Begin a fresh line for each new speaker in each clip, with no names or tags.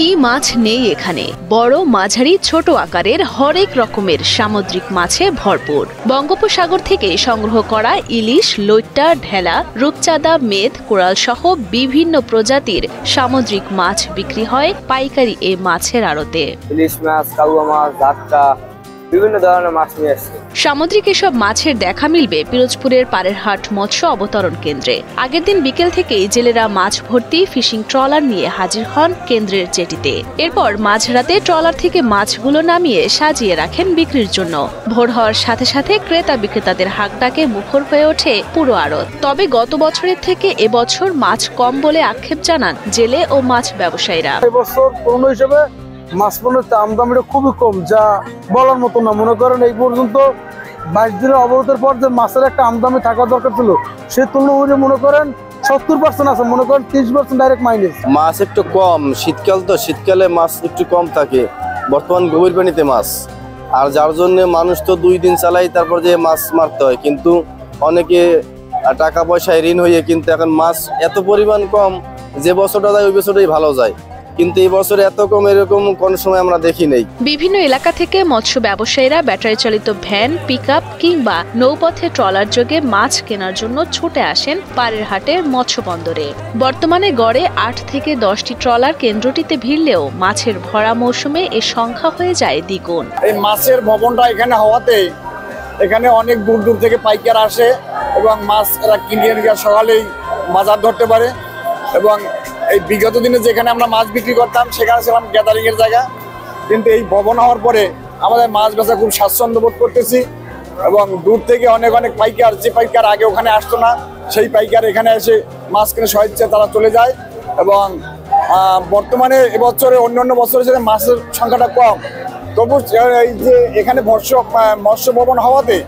কি মাছ নেই এখানে। বড় মাঝারি ছোট আকারের হরেক রকমের সামুদ্রিক মাছে ভরপুর। বঙ্গোপসাগর থেকে সংগ্রহ করা ইলিশ, লইট্টা, ঢেলা, রূপচাঁদা, মেদ, কোরাল সহ বিভিন্ন প্রজাতির সামুদ্রিক মাছ বিক্রি হয় পাইকারি এই মাছের আড়তে।
ইলিশ মাছ, কাউয়া মাছ, ঝাটকা, বিভিন্ন ধরনের মাছ নিয়ে আসছে।
সামুদ্রিক এসব মাছের দেখা মিলবে পিরোজপুরের পাড়েরহাট মৎস্য অবতরণ কেন্দ্রে। আগের দিন বিকেল থেকেই জেলেরা মাছ ভর্তি ফিশিং ট্রলার নিয়ে হাজির হন কেন্দ্রের জেটিতে। এরপর মাঝরাতে ট্রলার থেকে মাছগুলো নামিয়ে সাজিয়ে রাখেন বিক্রির জন্য। ভোর হওয়ার সাথে সাথে ক্রেতা বিক্রেতাদের হাঁকডাকে মুখর হয়ে ওঠে পুরো আড়ত। তবে গত বছরের থেকে এবছর মাছ কম বলে আক্ষেপ জানান জেলে ও মাছ ব্যবসায়ীরা।
এবছর পণ্য হিসেবে মাছ পণ্যের দামটা খুবই কম, যা বলার মতো না। মনে করেন এই পর্যন্ত 22 দিনের অবরোধের পর যে মাছের একটা আমদানি থাকা দরকার ছিল, সে তুলনায় মনে করেন 70% আছে, মনে করেন 30% ডাইরেক্ট মাইনাস।
মাছ একটু কম, শীতকাল তো, শীতকালে মাছ একটু কম থাকে। বর্তমান গভীর পানিতে মাছ, আর যার জন্য মানুষ তো 2 দিন চালাই তারপর যে মাছ মারতে হয়। কিন্তু অনেকে টাকা পয়সায় ঋণ হয়ে কিন্তু এখন মাছ এত পরিমাণ কম, যে বছরটা যায় ওই বছরটাই ভালো যায়, কিন্তু এই বছরে এত কম এরকম কোন সময় আমরা দেখি নাই।
বিভিন্ন এলাকা থেকে মৎস্য ব্যবসায়ীরা ব্যাটারি চালিত ভ্যান, পিকআপ কিংবা নৌপথে ট্রলার যোগে মাছ কেনার জন্য ছুটে আসেন পাড়েরহাটের মৎস্য বন্দরে। বর্তমানে গড়ে 8 থেকে 10টি ট্রলার কেন্দ্রটিতে ভিড়লেও মাছের ভরা মৌসুমে এর সংখ্যা হয়ে যায় দ্বিগুণ।
এই মাছের ভবনটা এখানে হওয়াতে এখানে অনেক দূর দূর থেকে পাইকার আসে এবং মাছ এরা কিনে সকালেই বাজার ধরতে পারে। এবং এই বিগত দিনে যেখানে আমরা মাছ বিক্রি করতাম সেখানে ছিলাম গ্যাদারিং এর জায়গা, কিন্তু এই ভবন হওয়ার পরে আমাদের মাছ বেচা খুব স্বাচ্ছন্দ্য বোধ করতেছি। এবং দূর থেকে অনেক অনেক পাইকার, যে পাইকার আগে ওখানে আসতো না, সেই পাইকার এখানে এসে মাছ কিনে স্বেচ্ছায় তারা চলে যায়। এবং বর্তমানে এবছরে অন্যান্য বছরের সাথে মাছের সংখ্যাটা কম, তবু এই যে এখানে মৎস্য ভবন হওয়াতে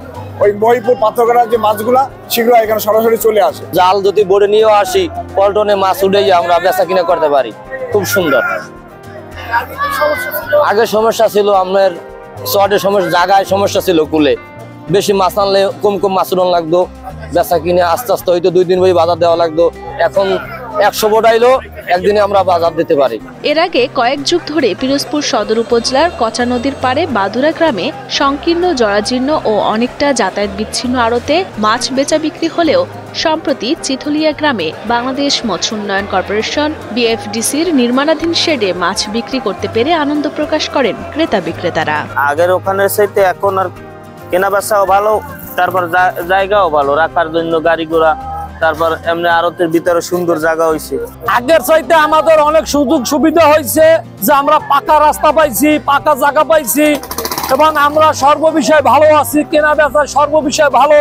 ওই মহিপুর পাথরঘাটার যে মাছগুলা সেগুলো এখানে সরাসরি চলে আসে।
জাল যদি বোর্ডে নিয়েও আসি, পল্টনে মাছ উঠে আমরা বেচা কিনা করতে পারি। খুব সুন্দর। আগে সমস্যা ছিল আপনার শর্টের সমস্যা, জায়গায় সমস্যা ছিল, কুলে বেশি মাছ আনলে কম কম মাছ উঠান লাগতো, বেচা কিনে আস্তে আস্তে হয়তো 2 দিন বই বাজার দেওয়া লাগতো। এখন 100 বোট আইলো একদিনে আমরা বাজার দিতে পারি।
এর আগে কয়েক যুগ ধরে পিরোজপুর সদর উপজেলার কচা নদীর পাড়ে বাদুরা গ্রামে সংকীর্ণ, জরাজীর্ণ ও অনেকটা যাতায়াত বিচ্ছিন্ন আড়তে মাছ বেচা বিক্রি হলেও সম্প্রতি চিথলিয়া গ্রামে বাংলাদেশ মৎস্য উন্নয়ন কর্পোরেশন বিএফডিসির নির্মাণাধীন শেডে মাছ বিক্রি করতে পেরে আনন্দ প্রকাশ করেন ক্রেতা বিক্রেতারা।
আগের ওখানের চাইতে এখন আর কেনা বেচাও ভালো, তারপর জায়গাও ভালো রাখার জন্য, গাড়ি ঘোড়া, তারপর এমনি আড়তের ভিতরে সুন্দর জায়গা হয়েছে।
আগের চাইতে আমাদের অনেক সুযোগ সুবিধা হয়েছে, যে আমরা পাকা রাস্তা পাইছি, পাকা জায়গা পাইছি এবং আমরা সর্ববিষয়ে ভালো আছি, কেনা বেচা সর্ববিষয়ে ভালো।